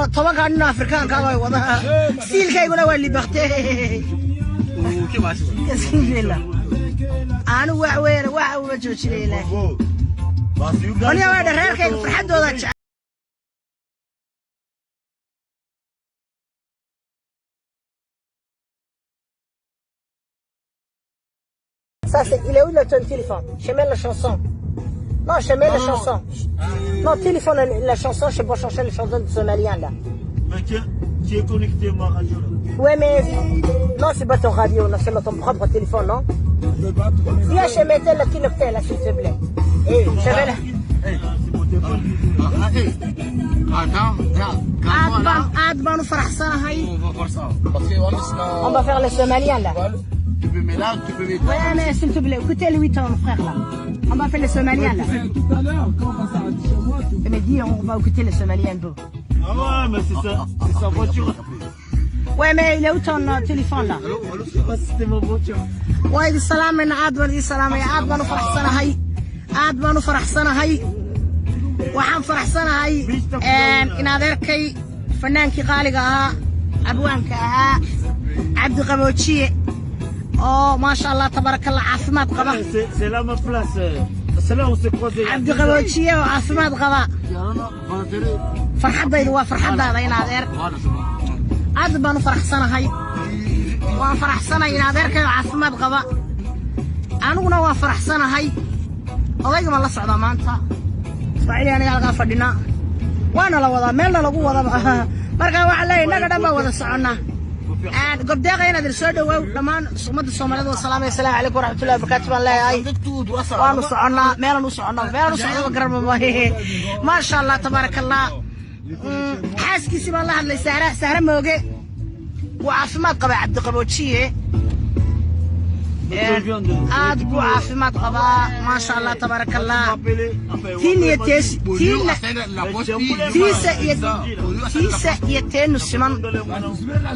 طبعا كأننا أفريقيا كواي وضع ستيل كي يقولوا اللي بختي كسيف لا أنا وعوير وجوش ليله أنا وين الرجال كي فرحت وضع Ça c'est, il est où le ton téléphone? Je mets la chanson. Non, je mets la chanson. Non, téléphone la chanson, je peux pas chercher les chansons de Somalien là. Mais tu es connecté à ma radio là. Ouais, mais non, c'est pas ton radio, c'est ton propre téléphone, non? Viens, je mets la connectée là, s'il te plaît. Eh, je vais là. Adban ou Farahsan, on va faire le Somalien là. Tu peux mettre là, tu peux mettre là. Ouais, mais s'il te plaît, écoutez le 8 ans, mon frère là. On va faire le Somalien là. Mais dis, on va écouter le Somalien un peu. Ah ouais, mais c'est sa voiture. Ouais, mais il est où ton téléphone là? C'était ma voiture. Ouais, dis salam, Adban, dis salam, Adban ou Farahsan, hay. Adban ou Farahsan, hay. وحن فرحسنا هاي إن هذاكي فنان كغالقها أبوانك عبد قبوتشي ما شاء الله تبارك الله عاصمات قبا c'est là ma place c'est là où c'est croisé عبد قبوتشي وعاصمات قبا فرحة ضيدوا فرحة ضيدين هذير أدبان فرحسنا هاي وفرحسنا إن هذاكي وعاصمات قبا أنا وفرحسنا هاي أضيق ما الله صعدا ما أنت إسماعيل أنا قاعد فدينا وأنا لا وضع ملنا لقوا وضع مركا وعلي نقدر ما وضع صعنا قبل دقيقة ندير سود ولمان صمد الصوماليين والسلام السلام عليكم ورحمة الله وبركاته والله هاي وأنا صعنا ملنا صعنا وقرب ما شاء الله تبارك الله حاس كيسي والله اللي سهرة موجي وعاصمات قبا عبد قبوتشي أدبو عاصمات قبا ما شاء الله تبارك الله تيسا يتين السمن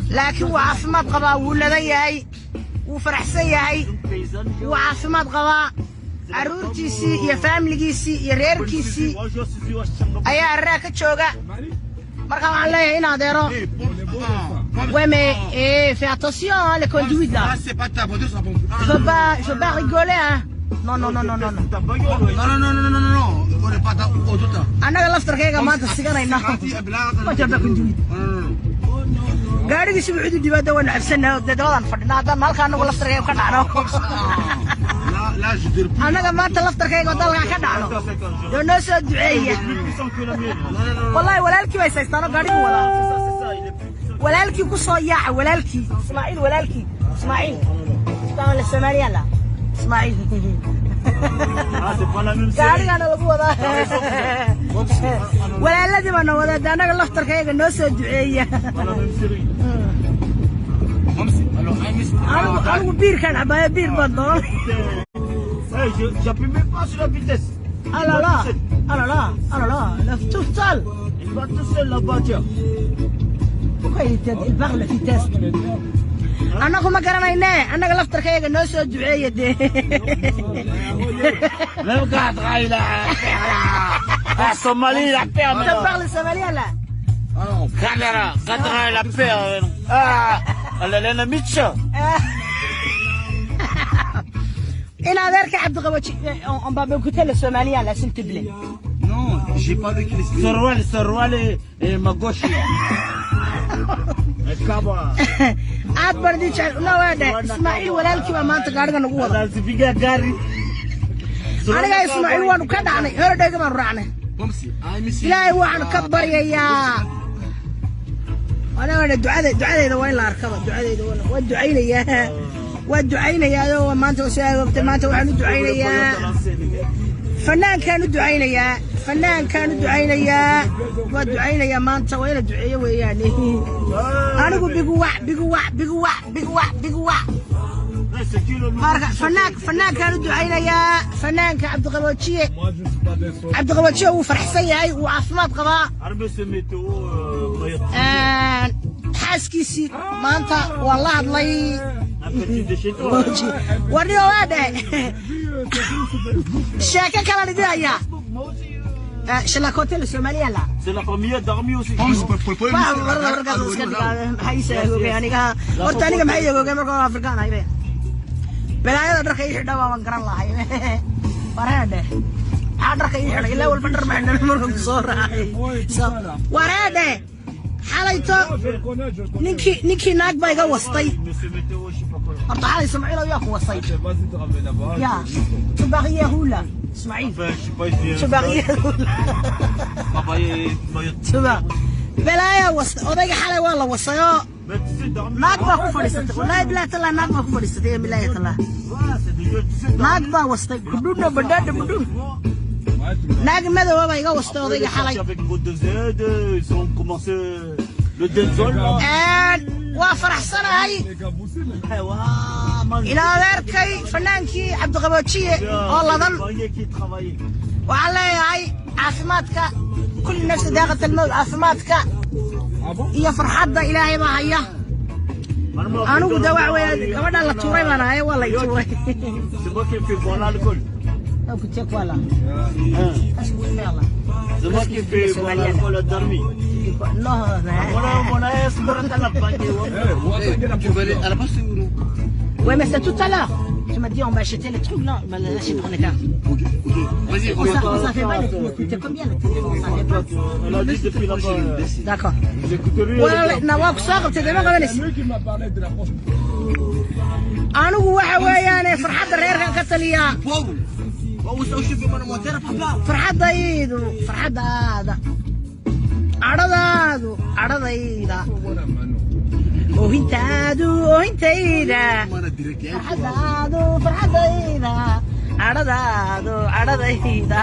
لكن وعاصمات قبا ولدي هاي وفرحسي هاي وعاصمات قبا عرورتيسي يا فامليجيسي يا ريركيسي أيا الراكة شوقة مركب عليه هنا ديرو Ouais mais fais attention hein, les conduites là. Ah c'est pas ta voiture ça bon. Je veux pas rigoler hein. Non. Non. On est pas ta auto. أنا قلت لك يا جماعة السيجارة هنا. ما جاب كنduit. قاعد يسوي عدو دبادة وانا عبسنا دادوان فدنا هذا مالك أنا قلت لك كنا عنو. لا je dis. أنا جماعة قلت لك قلت لك كنا عنو. دونس الدعية. والله ولا لك ما يستانو قاعد ولا. ولالكي كصياع ولالكي اسماعيل ولالكي اسماعيل تعال السمارية لا اسماعيل قاعد أنا لقوة ولا لازم أنا ولا أنا قلت لك هيك الناس الدعية أنا بير كان عباية بير بدون j'appuie même pas sur la vitesse أنا لا tout seul il va tout seul là-bas tiens. Pourquoi il parle la vitesse? أنا كم كرناينه أنا قلت لك يا الناس الدعية دي. لا قاعد غايلة. الصومالي لا بيا. أنت parles الصومالية لا؟ كانرا قاعد غايلة بيا. لا لنا ميتشا. إن هذاك عبد الغواتي on va écouter le somalien là s'il te plaît. Non, j'ai pas vu qu'il est. سروال ما gauche. أكبر دي شيء لا واحدة إسماعيل ولا الكي ما أنت قاعد نقول هذا سبيكا قاري أنا جاي إسماعيل وأنا كذا عني هرد كمان رعنة لا هو عن كبر يا أنا الدعاء إذا وين لا أركبه الدعاء إذا وين والدعاء يا ما أنت وساوي ما أنت وعن الدعاء يا فنان كانوا دعينا يا والدعينا يا ما أنت وين الدعية ويعني أنا أقول بقوة فنان كانوا دعينا يا فنان كعبد الغواتشي وفرحسي هاي وعاصمات قضاء حاسكيسي ما أنت والله الله ورني واده شاكا كلا نديا chez la côté le Somalia là. C'est la famille d'armée aussi. بلايا درك يحدى وان كران لاهي ورده درك يحدى الا والبندر ما عندنا مرهم صوراي ورده حاليتو نيكي ناق با iga wastay horta xalay Ismaaciil ayaa ku wastay ya subaqiya hula Ismaaciil subaqiya subaq balaaya wastay odayga xalay waa la wasayo naag baa ku fadhiisatay wallahi bilaa tala naag baa ku fadhiisatay bilaa tala naag baa wastay guduna badada gudun naag madow baa iga wastay odayga xalay ils ont commencé le désolé waa faraxsanahay ila adeerkay fanaankii Cabdiqaboojiye oo ladan waxaa leeyahay caafimaadka kulli nafsi daaqatal mawd caafimaadka iyo farxadda ilaahay baa haya anigu dawac weeyaan gabadha la tuuray baan ahay waa la tuuray c'est moi qui fais boire l'alcool écoutez quoi là c'est moi qui fais boire l'alcool à dormir non Tu vas aller à la poste ou non? ouais mais c'est tout à l'heure tu m'as dit on va acheter les trucs là bah là j'ai pris les cartes Ok. Vas-y, on s'en fait pas les trucs coûtait combien le téléphone on s'en fait pas elle a dit depuis là-bas d'accord j'écoute rien ولا نواك ساق تدمر قبل Celui qui m'a parlé de la poste. anigu waxa weeyaan farxadda reerkan ka taliya Pauvre. Oh, ça, je fais mon moteur, papa. farxadaydu farxadaada adhadayda oohintayda Mana direct. farxadayda adhadayda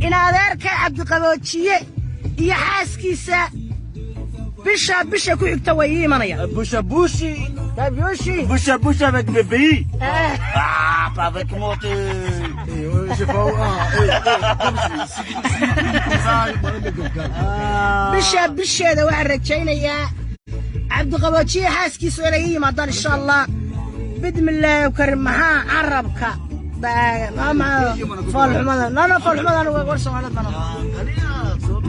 in adeerka Cabdiqaboojiye iyo xaaskiisa bisha ku xigta way iimanaya bouche avec bébé ah pas avec moi Je sais pas où. bisheeda waxaan rajaynayaa Cabdiqaboojiye xaaskiisa inay yimaadaan insha Allah bidmillaahi karim maxaa carabka فالحمد لا فالحمد أنا ورث على البنات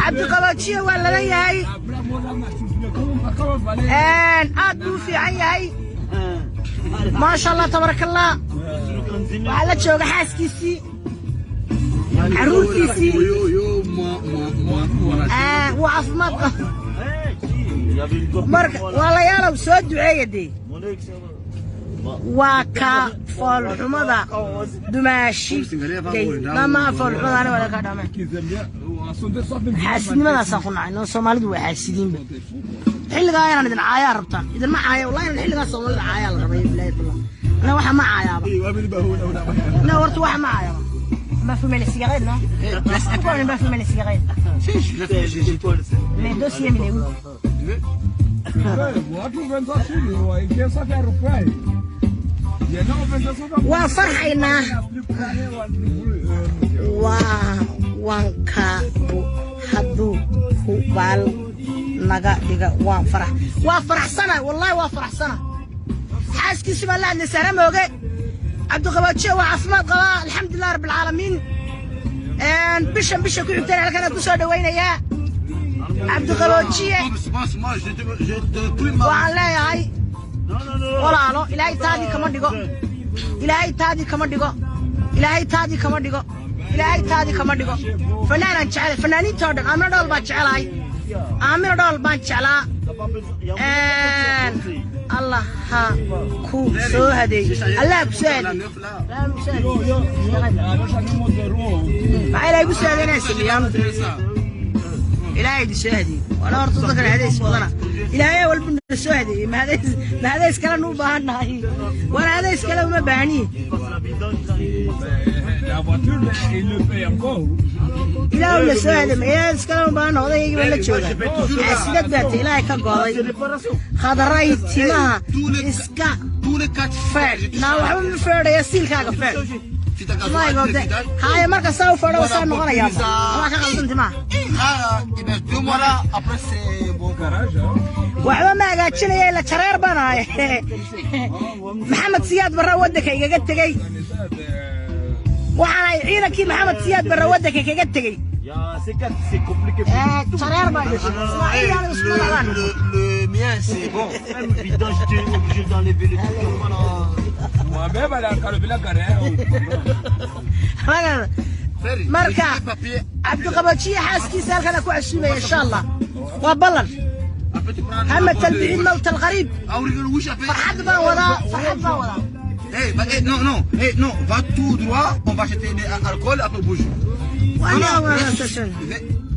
عبد القباتشي ولا لا هاي أدو في عيني ما شاء الله تبارك الله وعلى شو حاسكيسي عروسيسي وعف مطقة مرك والله يا لو سود عيدي وكا فالحمد دماشي ما فالحمد أنا ولا كلام حاسين ما نسافون عنه سومالي دو حاسين حل غاير أنا إذا عايا ربطان إذا ما عايا والله أنا حل غاير سومالي عايا الربيع بالله أنا واحد ما عايا لا ورت واحد ما عايا ما في مال السيجارة لا ما في مال السيجارة les dossiers من وفرحنا وانكا حدو بال نجا دجا وفرح سنة والله وفرح سنة حاسك اسم الله عند سلام وجاي عبد القباتشي وعفمات قضاء الحمد لله رب العالمين بشا كل يوم على كنا تصعد وين يا عبد القباتشي وعلى هاي ولا لا إلهي تادي كمان ديكو إلهي تادي كمان ديكو إلهي تادي كمان ديكو إلهي تادي كمان ديكو فنان شعل فنانين تودن أمر دول بتشعل هاي أمر دول بتشعل الله ها كو سو هدي الله بسهل لا بسهل ما إلهي بسهل ناس اليوم إلهي بسهدي ولا أرتضك الحديث وضنا إلهي والبن السهدي ما هذا يسكلا نوبة هاي ولا هذا يسكلا ما بعني إلهي ولا سهدي ما يسكلا نوبة هذا يجي ولا تشوله أسدد بات إلهي كقاضي خضراي تيمها إسكا فعل ناو حبيب فعل يسيل كاك فعل ما يقول هاي مركز سوف ولا وصل نقرا يا الله كغلط انت ما Voilà, après c'est bon garage. وحبا ما قاجنaya ila jareer banaay maxamed siyaad barra wadanka igaga tagay waxaan ciidankii maxamed siyaad barra wadanka kaga tagay c'est compliqué. jareer baa Le mien c'est bon. Même vidange, tu es obligé d'enlever les trucs. Moi-même, elle a encore le garage. marka cabdiqabajiye xaaskiisa halkan ku casuumay insha Allah waa ballan Ahmed talbiin mawt al-gharib farxad baan wadaa Non, va tout droit, on va acheter des alcool, après bouge.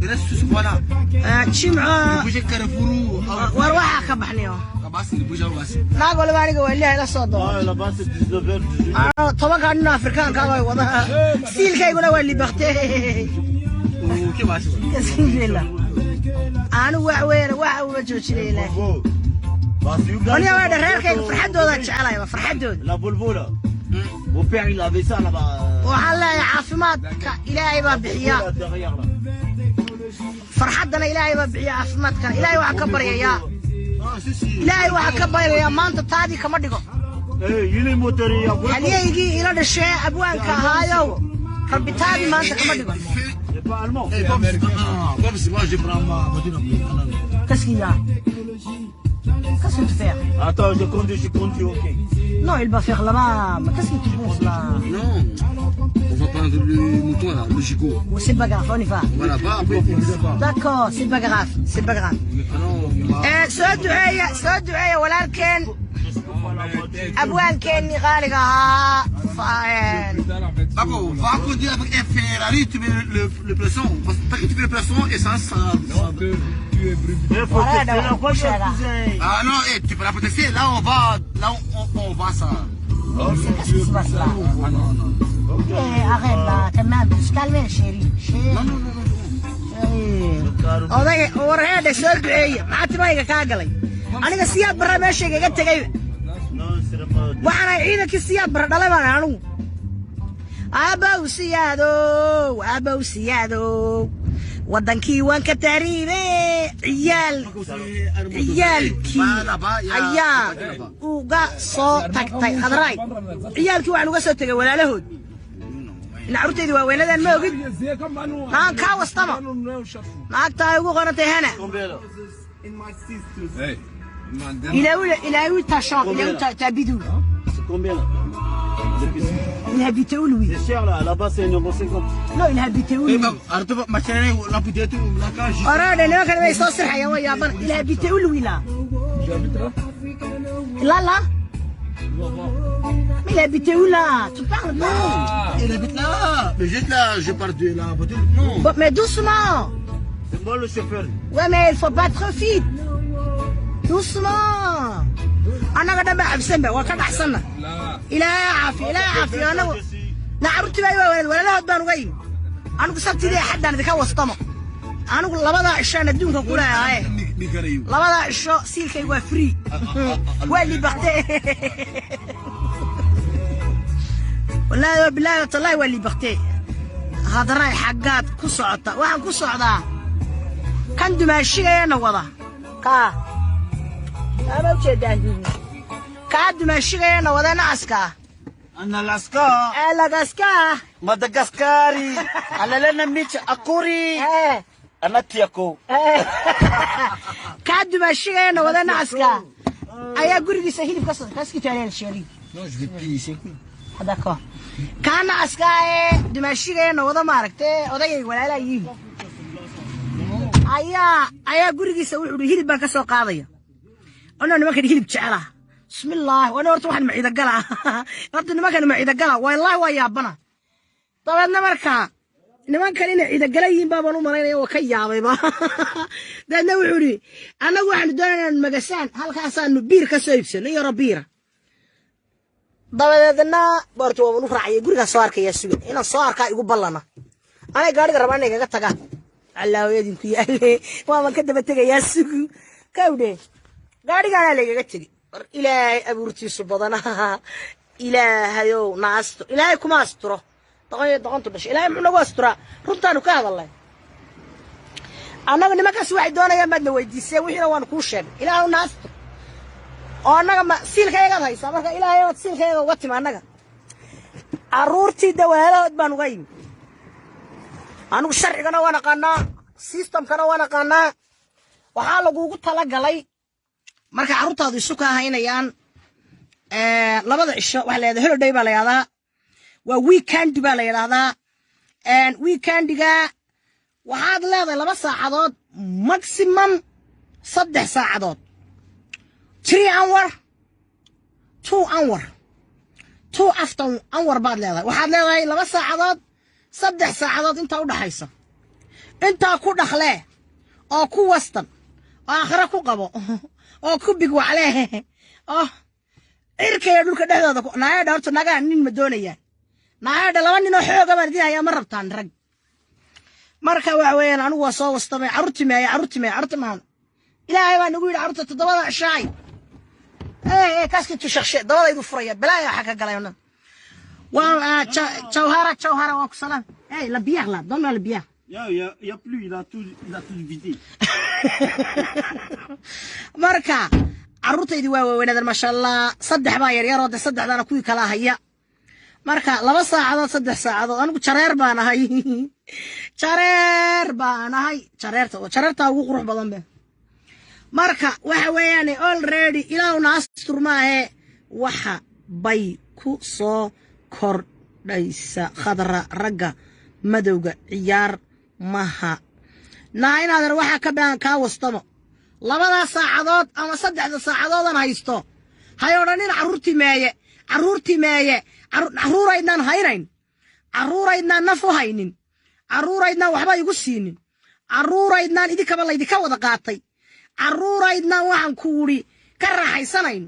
Reste voilà. جمعة bouger Carrefour. وروحها كبحنيو Basta, bouge au bas. ناقول ما نقول والله لا صدق Là-bas, c'est 19h. طبعا أنه أفريقيا كانوا وضعها ستيل كي يقولوا واللي بختي Ok, basta. يسكن بالله أنا وعوير وجوش ليله أنا وين غير كي فرحت ولا تشعله فرحت La Volvo là. Mon père il avait ça là-bas. وحلا يا عاصمات إلهي ما بحياة Derrière là. فرحتنا إلهي ما بحياة عاصمات كان إلهي وحكبر يا Ah, si. إلهي وحكبر يا ما أنت تادي كمدقو Il est moteur. هل يجي إلى الشيء أبوان كهايو ربي تادي ما أنت كمدقو C'est pas allemand. Comme si moi je prends ma voiture. Qu'est-ce qu'il y a? Qu'est-ce que tu fais? Attends, je conduis, ok. Non, il va faire là-bas. Mais qu'est-ce que tu penses là? Non, on va prendre le mouton là, le gigot. C'est pas grave, on y va. Voilà, va après, on va. D'accord, c'est pas grave, c'est pas grave. سؤال دعية ولكن أبوان كأني غالقها D'accord, va conduire avec un Ferrari, tu mets le plafond. Parce que tu mets le plafond et ça. Il faut tester la voiture, cousin. Ah non, tu peux la protester. Là, on va ça. Qu'est-ce qui se passe là? Arrête là, تمام تسكالمين شيرين odayga warheedha soo duceeya maxaa timayga kaa galay aniga siyaad barra meeshayga iga tegay waxaana ciidankii siyaad barra dhalay baan anigu aabow siyaadow wadankii waan ka tahriibe ciyaalkii ayaa uga soo tagtay khadraay ciyaalkii waxaan uga soo tegay walaalahood نعرتي وينادن ما وجد نعم كاوستما معك تايغو قرنتي هنا إلى تشان إلى تابيدو il habitait où lui? C'est cher là, là-bas c'est 1,50 €. Non, il habitait où lui? أراد أن يكون يصير حيوان يابان. Il habitait où lui là? Là. Mais il habitait où là? Tu parles non? Il habite là. Mais juste là, je pars de la voiture. Non. Bon, mais doucement. C'est moi le chauffeur. Ouais, mais il faut pas trop vite. Doucement. أنا قد أبغى بسمة وكذا أحسن. إلى عافية أنا. نعرف تبغى ولا لا هتبان وين. أنا قصدت لي حد أنا ذكاء وسطمة. أنا أقول لا بضع الشان الدون كقولها هاي. لا بضع الشو سيل كي هو فري. واللي بختي. والله بالله والله واللي بختي. هذا راي حقات كسعطة وعن كسعطة. كان دمشق أنا وضع. أنا وشداني. كان دمشق أنا وضع ناسكا. أنا لاسكا. مدغاسكاري. أنا لنا ميتش أكوري. أنا تياكو. كان دمشق أنا وضع ناسكا. أيا قولي سهيل بكسر كاسكي تعالي الشريك. Non, je vais payer 5 000. D'accord. كان عسكري دمشق أنا وضع ماركته وضع ولا لا يجي. أيا قولي سوي هيل بكسر قاضية. أنا ما كان هيل بشعره. بسم الله وأنا أرتوح المعيد الجلا. أرتو ما كان المعيد الجلا والله ويا بنا. طبعا نمركها. نما كان هنا إذا جلاين بابا نمرين وكيا بابا. ده نوعوري. أنا واحد دورنا المجسان هل كاسان نبير كسيفسن يا ربيرة. dabadeedna barto waa uu raacay guriga soo arkay suuq ina soo arka igu ballana ay gaariga rabaan inaga taga allaahayadin ku yaale waa ka daba tagay suuq kawde gaariga laga tagay ilaahay abuurtiisu badana ilaahayow naasto ilaahay kuma asturo doqontu dhashay ilaahay muxuu nagu asturaa runtaanu ka hadalnay annaga nimankaas waxay doonayaan baadna weydiisay wixiina waanu kuu sheegay ilaahay u naasto oo annaga ma siilkayaad haysaa marka ilaahay waad siilkayaga uga timi annaga carruurtii dawaalahood baan uga yimi anigu sharcigana waan aqaanaa systemkana waan aqaanaa waxaa laguugu talagalay marka carruurtaadu isu kaa haynayaan labada cisho waxa la yidhahdaa holiday baa la yidhahdaa waa weekend baa la yidhahdaa weekendiga waxaad leedahay 2 saacadood maximum 3 saacadood 3 hour 2 hour 2 after hour baad leedahay waxaad leedahay 2 saacadood 3 saacadood inta u dhaxaysa inta ku dhaxlee oo ku wastan oo aakhira ku qabo oo ku big waclee oo irkay dhulka dhexdooda ku naayada horta naga nin ma doonayaan naayada 2 nin oo xoog ah baan ayaa ma rabtaan rag marka waxa weeyaan anigu waa soo wastamay carruurtimaan ilaahay baa nagu yiri carruurta 7 cishaay كاسكي تشخشي ضوء يدو فريا بلا يا حكا قلايونا جوهرة واكو سلام لبياغ لا دون لبياغ يا plus il a tout vidé marka carruurtaydi waa weynaadan ma sha Allah saddex baa yar yar oo saddexdana kuwi kala haya marka 2 saacadood 3 saacadood anigu jareer baan ahay jareerta ugu qurux badan be marka waxa weeyaan already ilaawna asturmaahe waxa bay ku soo kordhaysa khadra ragga madowga ciyaar maha naaynaadar waxa ka baan ka wastamo 2 saacadood ama 3 saacadood aan haysto hay odhanin carruurtii meeye carruuraydnaan haynayn carruuraydnaan naf u haynin carruuraydnaan waxba igu siinin carruuraydnaan idinkaba laydinka wada qaatay carruuraydnaan waxaan ku uri ka raaxaysanayn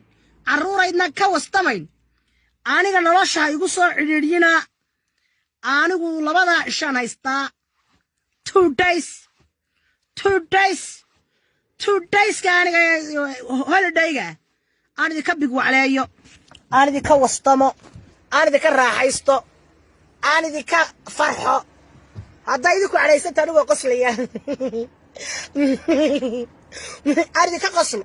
carruuraydnaan ka wastamayn aniga nolosha igu soo cidhiidhiyina anigu 2 cishaan haystaa 2 days ka aniga holidayga aan idinka big wacleeyo aan idinka wastamo aan idinka raaxaysto aan idinka farxo hadday idinku cadhaysanta anigoo qoslaya أريد كقصل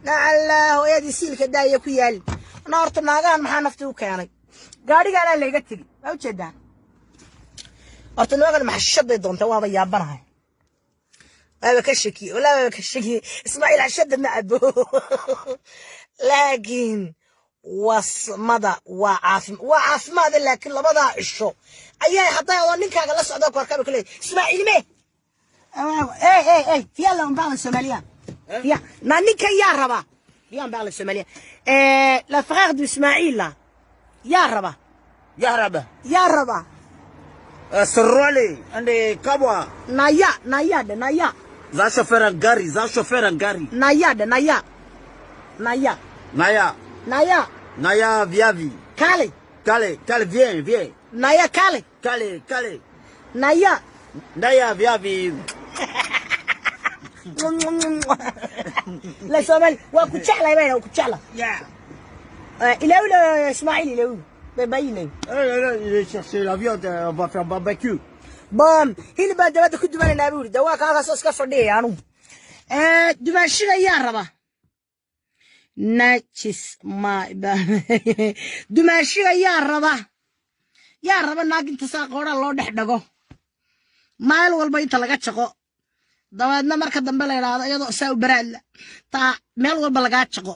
لا هو يدي سيل كدا يكويال نارت ناقان محا نفتو كاني قاري قال اللي قتلي أو جدا أرت ناقان محا الشد يدون توابا يابنها أبا كشكي ولا أبا كشكي إسماعيل عشد معبو لكن وصمدا وعاف ماذا لكن لبضا الشو أيها حطايا وننكا قال لسعودك واركابي كله إسماعيل ميه في الله بعض السوماليين يا نانيك يا ربا في بعض السوماليين لا فراغ دو اسماعيل لا يا ربا سرولي عندي كابوا نايا za chauffeur gari naya viavi kale viens naya kale naya viavi لا سومالي وكتشعله يبين وكتشعله إلى إسماعيل إلى بيبين il chercher la viande on va faire barbecue بام هنا بعد كنت بنا نابوري دواك هذا صوص كفردي يعني دمشق يا ربا ناتشس ما دمشق يا ربا ناقن تساقورا الله دحدقو مال والبا انت laga jaqo dabaadna marka dambe la yiraahdo iyadoo saa u baraad ta meel walba laga jaqo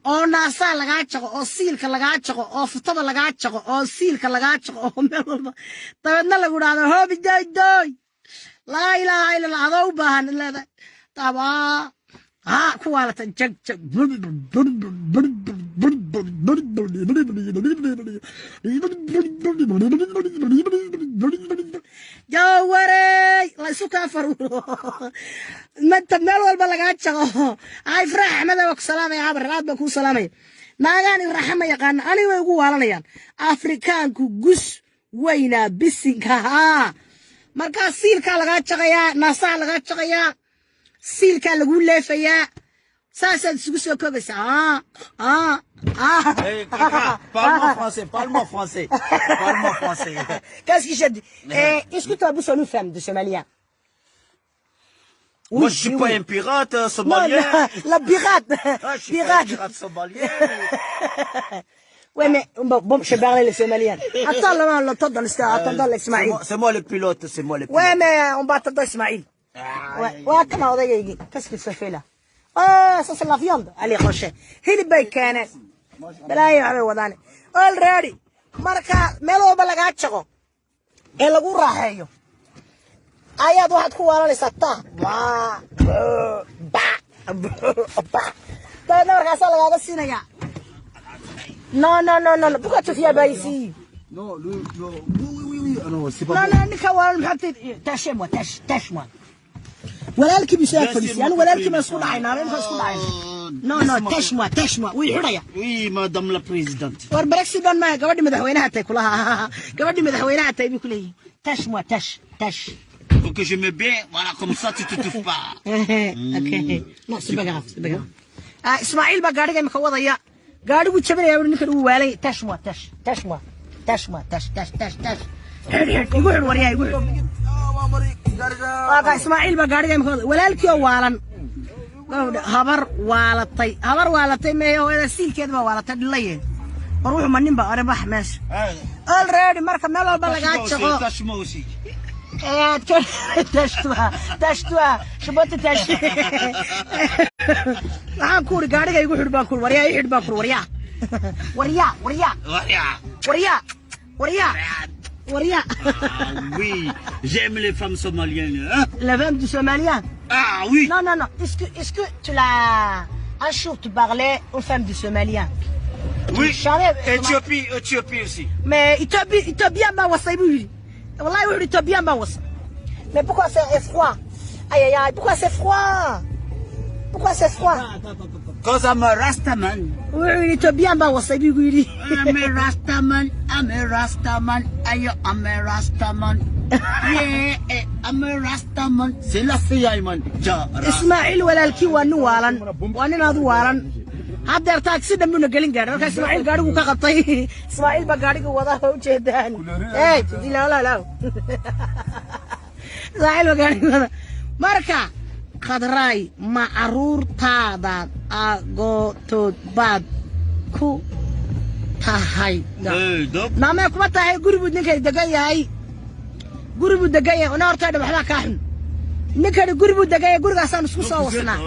oo naasa laga jaqo oo siilka laga jaqo oo futada laga jaqo oo siilka laga jaqo oo meel walba dabaadna lagu yiraahdo hoobi doy la ilaaha illa allah u baahan leedahay taba kuwa la jag جواري لا سوكا فرو ما انت مال والبا لغا جقو اي فرح احمد وك سلام يا عبر راد بكو سلامي ناغان الرحمه يقان اني way ugu waalanayaan afrikaanku gus weyna bisinka marka siilka laga jaqaya naasa laga jaqaya siilka lagu leefaya Ça, c'est ce que ça. Parle-moi français, parle-moi français. Parle-moi français. Qu'est-ce que j'ai dit? Est-ce que tu as vu sur une femme de Somalien? Moi, je suis pas un pirate somalien. Non, la pirate. Ah, je suis pas un pirate somalien. Ouais, mais bon, je parle les Somaliens. Attends, l'entend dans l'histoire. Attends, l'Ismaïl. C'est moi le pilote, c'est moi le pilote. Ouais, mais on va attendre Ismaïl. Ouais, comment on dit? Qu'est-ce que ça fait là? Ah, ça c'est la viande. Allez, rocher. Il est bacon. Là, il y a wadane. Already. Marka, melo balaga chago. Et le goût rahayo. Ayad wahat kuwala le satta. Ba. T'as marka ça la ga sinaya. Non. Pourquoi tu viens pas ici? Non, oui. Non, c'est pas Non, Nikawal, tâche-moi. ولا الكي بيسال فلسي انا ولا الكي مسؤول عينا انا مسؤول عينا نو تشموا وي حريا Oui, madame la présidente. war بريكسيدون ما gabadhi madaxweynaha tay kulaha gabadhi madaxweynaha tay bi kulay tashmwa tash Faut que je me baie, voilà, comme ça tu te touffes pas. okay non c'est pas grave Ismaïl ba gaariga imka wadaya gaarigu jabinaya ninkan uu waalay tashmwa igu xir wariya igu waa Ismaïl ba gaariga imka walaalkii oo waalan habar waalatay meeyo wada siilkeed ba waalatay dhilayeen war wuxuu maninba arabax meesh already marka meel walba laga jago Tâche-moi aussi. tashtua shabata tash waxaan ku uri gaariga igu xir baan ku wariya wariya Oui, j'aime les femmes somaliennes. Hein? La femme du Somalien. Ah oui. Non. Est-ce que tu l'as un jour tu parlais aux femmes du Somalien? Oui. Jamais. Éthiopie aussi. Mais Éthiopien ma wasa ibu. Wallahi oui Éthiopien ma wasa. Mais pourquoi c'est froid? Aïe, pourquoi c'est froid? Cause I'm a Rastaman. Oui, Éthiopien ma wasa ibu. I'm a Rastaman. I'm a Rastaman. Yeah, I'm a Rastaman. C'est la fille, man. Ismaïl walaalkii waa nin waalan waa nin aad u waalan haddeer taagsi dhanbuna gelin gaadhay marka Ismaïl gaadhigu ka qabtay Ismaïl ba gaadhiga wadaa u jeedaan dilaalalaw Ismaïl ba gaadhiga wada marka qadraay ma caruurtaada agotood baad ku tahay naame kuma tahay gurigu ninkay degan yahay ona horta waxba ka xun ninkani gurigu degay gurigaasaan isku soo wasnaa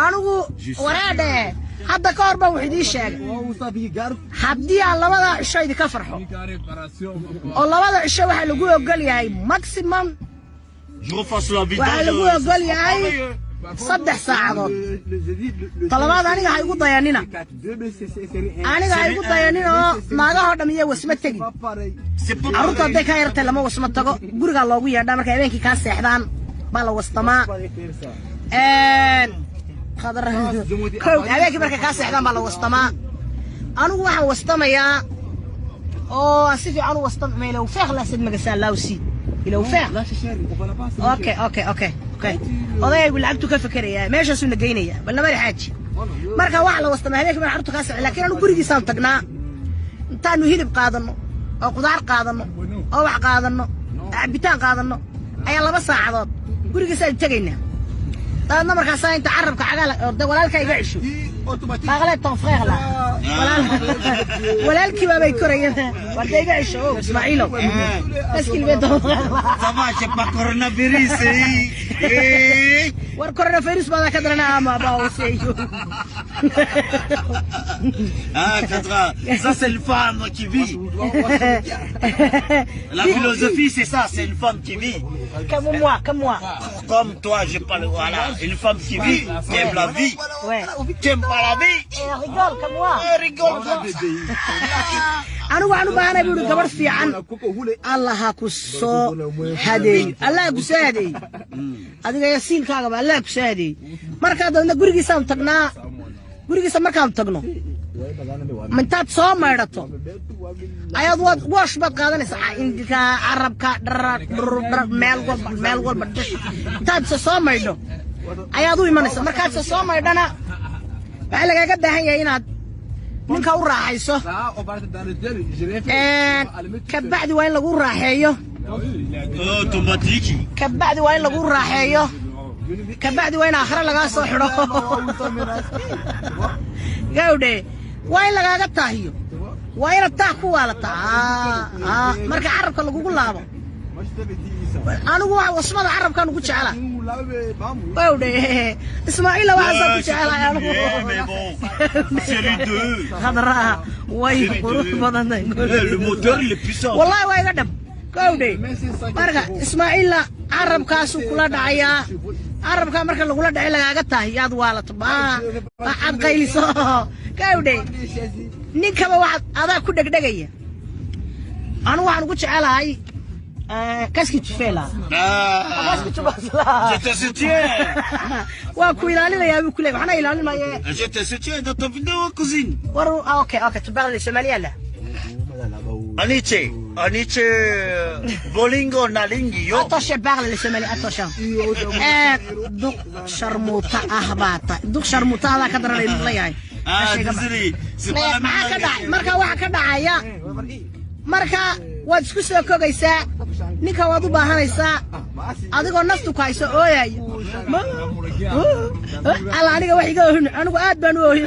anigu waraadhe hadda ka hor baan wax idii sheegay haddii aan labada cisho idinka farxo oo labada cisho waxaa lagu ogol yahay maximum waxaa lagu ogol yahay 3 saacadood talabaad aniga ha igu dayanina oo naagahoo dham iyo wasma tegin carruurta hadday ka yartay lama wasma tago gurigaa loogu yeedhaa markay habeenkii kaa seexdaan baa la wastamaa habeenkii markay kaa seexdaan baa la wastamaa anigu waxaan wastamayaa oo si fiican u wastama ilow feekh laasid magasaan laawsi ilow feekh okay odaygu lacagtu ka fakarayaa meeshaasuu nageynaya bal nabari xaaji marka waxa la wastamaa habeenkii markay carruurta kaa seexdaan laakiin anigu gurigiisaan tagnaa intaanu hilib qaadano oo qudaar qaadano oo wax qaadano cabitaan qaadano ayaa 2 saacadood gurigiisaan tagaynaa daadna markaasaa inta carabka cagaal walaalka iga cisho maqle ton frère la walaalkii baabay korayeen warda iga cisho Ismaïlo askil bee ton frère Ça va, j'ai pas coronavirus. war coronavirus baa ka darana ama baawaseeyo Kadra, ça c'est une femme qui vit. La philosophie c'est ça, c'est une femme qui vit. Comme moi. Comme toi, je parle, voilà, une femme qui vit, qui aime la vie. Ouais. Qui aime pas la vie. Rigole comme moi. Rigole. anigu waxaan u baahanay buu gabar fiican Allah ha ku soo hadeey Allah ku soo hadeey adiga yasiinkaaga Allah ku soo hadeey marka dadna gurigiisaan tagnaa gurigiisa markaan tagno mintaad soo maydhato ayaad wash baad qaadanaysaa indika carabka dhar meel walba intaad soo maydho ayaad u imanaysa markaas soo maydhana waxa lagaaga baahan yahay inaad ninka u raaxayso kabacdi waa in lagu raaxeeyo automatique kabacdi waa in lagu raaxeeyo kabacdi waa in aakhira lagaa soo xidho gawdhe waa in lagaaga taahiyo waa inaad taah ku waalataa marka carabka lagugu laabo anigu waxa wasmada carabkaan ugu jeclaa gawdhe ismaaciila waxaasaan ku jeclaa anigu khadraa way qurux badanay wallahi waa iga dhab gawdhe marka ismaaciila carabkaasuu kula dhacayaa carabkaa marka lagula dhacay lagaaga tahay yaad waalato waxaad qayliso gawdhe ninkaba waxaad adaa ku dhegdhegaya anigu waxaan ugu jecelahay kaski tufeela je te soutiens waa ku ilaalinayaa buu ku leeyahay waxna ilaalinaya je te soutiens dans ton vidéo cousine war okay tu parles de Somalia là Aniche Bolingo Nalingi yo attention parle le Somalia attention duk sharmuta ahbata duk sharmuta hada ka daran inuu leeyahay maxaa ka dhacay marka waxa ka dhacaya marka waad isku soo kogaysaa ninka waad u baahanaysaa adigoo naftu ku hayso ooyay alla aniga wax iga oohin anigu aad baan u oohin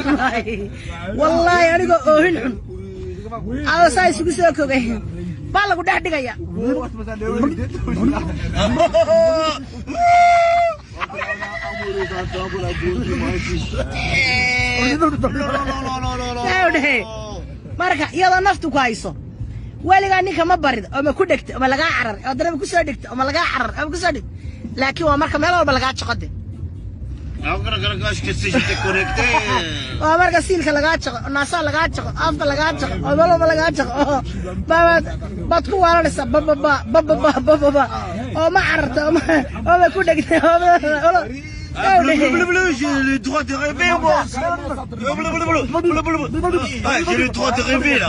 wallahi aniga oohin xun aw saa isugu soo kogay baa lagu dhex dhigaya marka iyadoo naftu ku hayso waligaa ninka ma barid oo ma ku dhegto ama lagaa carar oo dareen ku soo dhigto ama lagaa carar ama ku soo dhig laakiin waa marka meel walba lagaa jaqode waa marka siilka lagaa jaqo naasaa lagaa jaqo afka lagaa jaqo oo meel walba lagaa jaqo baad ku waalanaysaa bababa oo ma cararto oo ma ku dhegto j'ai le droit de rêver moi. J'ai le droit de rêver là.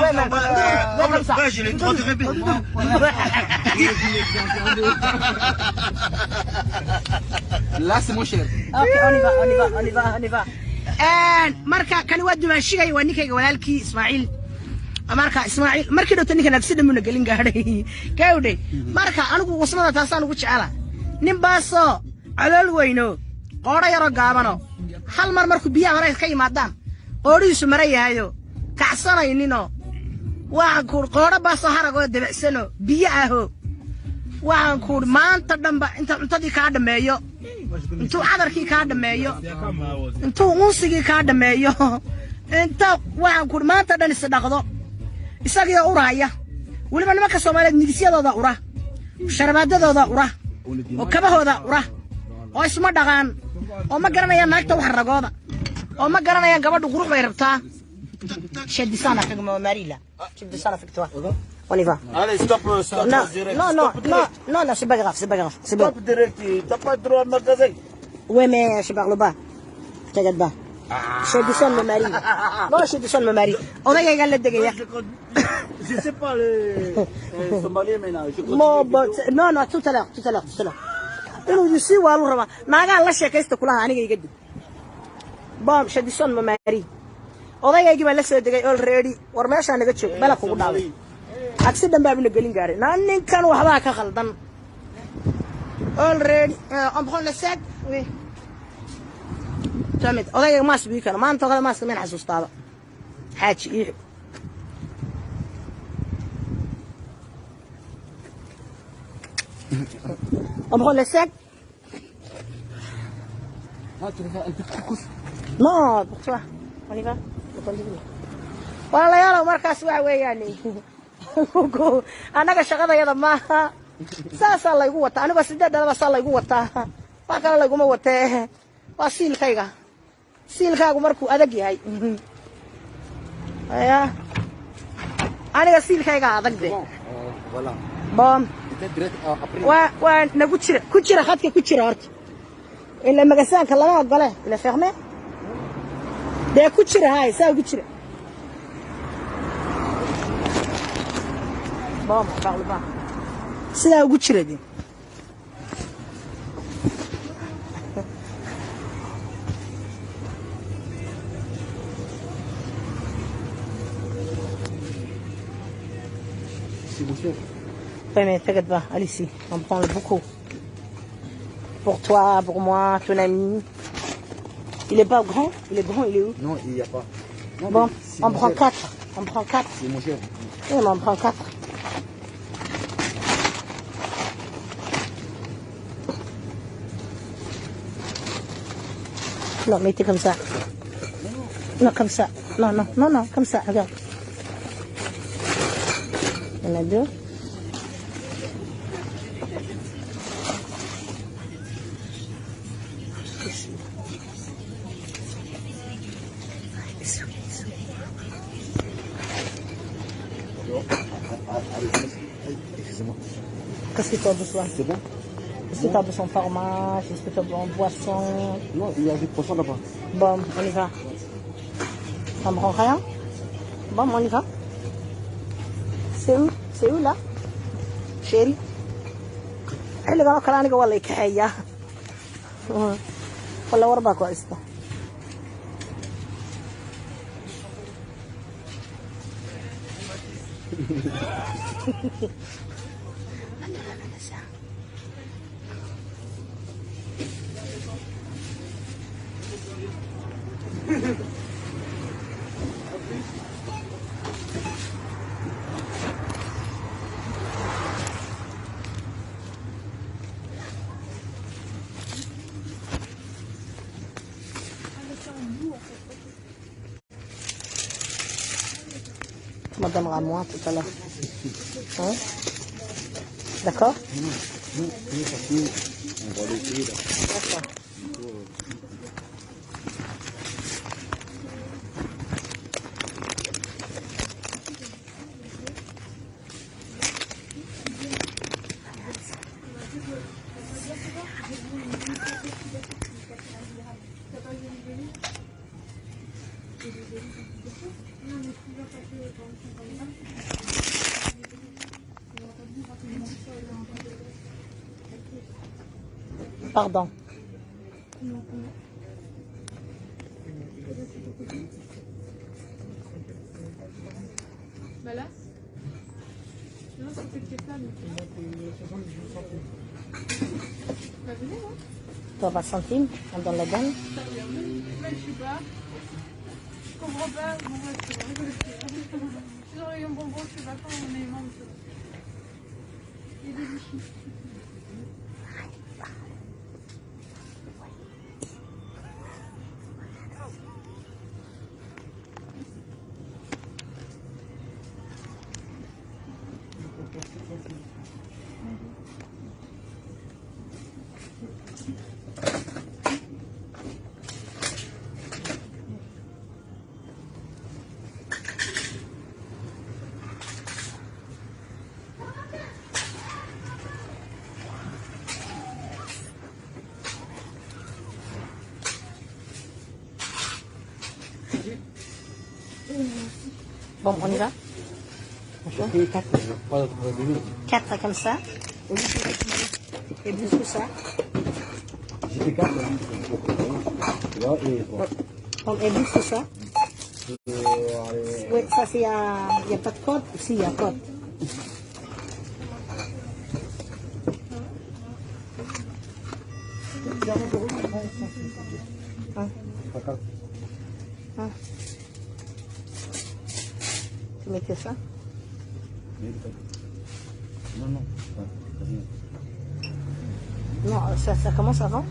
J'ai le droit de rêver. Là c'est mon cher. Ok, on y va. marka kani waa dumaashigay waa ninkayga walaalkii Ismaaciil marka Ismaaciil markii dhawta ninkan agsida muna galin gaadhay gawdhe marka anigu wasmada taasaan ugu jecela nin baasoo calool weyno qoora yaro gaabano hal mar markuu biyaha hore ka yimaadaan qoorihiisu mara yahayo kacsanayninno waxaan ku qoora baasoo haragoo dabacsano biyo aho waxaan ku maanta dhanba inta cuntadii kaa dhameeyo intuu cadarkii kaa dhameeyo intuu unsigii kaa dhameeyo inta waxaan ku maanta dhan is dhaqdo isagii uraya waliba nimanka Soomaaliyeed nidisyadooda ura sharabaadadooda ura oo kabahooda ura oo isma dhaqaan oo ma garanayaan naagta wax ragooda oo ma garanayaan gabadhu qurux bay rabtaa shadisana kagma marila shadisana fiktoa on y va Allez stop direct. Non, c'est pas grave, c'est bon. Stop direct, t'as pas le droit de magasin. Ouais, mais je parle pas. T'inquiète pas. Je descends le mari. Non, je descends le mari. On va y aller le dégât. Je sais pas les Somaliens maintenant. Non, tout à l'heure. Inuu yisi waalu raba naaga la sheekaysta kula aniga iga dib bam shadison ma mari odayaygi baa la soo degay already war meesha naga joog bala kugu dhaaway accident baa gelin gaaray ninkan waxba ka khaldan already on prend le sac oui tamit odayaygi maas bii kana maanta qada maas meen xasuustaaba xaaji iyo on prend le sac. Non, pour toi. On y va. Voilà, yalla markaas waxa weeyaan. Anaga shaqadayada maaha. Saasa la igu wata. Aniga sideedaba saa la igu wata. Wax kale la iguma watee. Waa siilkayga. Siilkaagu markuu adag yahay. Aya. Aniga siilkayga adag de. Voilà. Bom. waa nagu jira ku jira khadka ku jira horta ila magasaanka laga ogole ila fermé de ku jira hay saa ku jira bom parle pas sida ugu jira de c'est mon cher. Ouais, mais t'inquiète pas, allez ici, on prend beaucoup. Pour toi, pour moi, ton ami. Il est pas grand? Il est grand, il est où? Non, il n'y a pas. Non, Bon, mais c'est on mon prend cher. 4. On prend 4. C'est mon cher. Oui, mais on prend 4. Non, mettez comme ça. Non, comme ça. Non, non, non, non, comme ça, regarde. Il y en a 2. Excusez-moi. Qu'est-ce que tu as besoin? C'est bon? Est-ce que tu as besoin de fromage? Est-ce que tu as besoin de boisson? Non, il y a des poissons là-bas. Bon, on y va. On prend rien? Bon, on y va. C'est où? C'est où là? Chérie? اللي قالوا كلامي والله يكحيا ولا وربا كويس Tu m'en donneras moins tout à l'heure. Hein? D'accord? Non, parce que on va l'essayer là. D'accord. Pardon. Bah là, non, c'est quelque pas. Bah venez, hein. 3 centimes, on donne la donne. Je sais pas. Je comprends pas. Bon, ouais, c'est vrai. J'aurais eu un bonbon, je sais pas quand on est membre. Il y a des bichis. Bon, on y va? Et 4, pas 4 comme ça. Et plus que ça. J'ai fait 4. Là et 3. Bon, et plus que ça. Oui, ça c'est, il n'y a pas de code. Si, il y a code. Hein? Tu mettais ça? Non, non. Non, ça commence avant?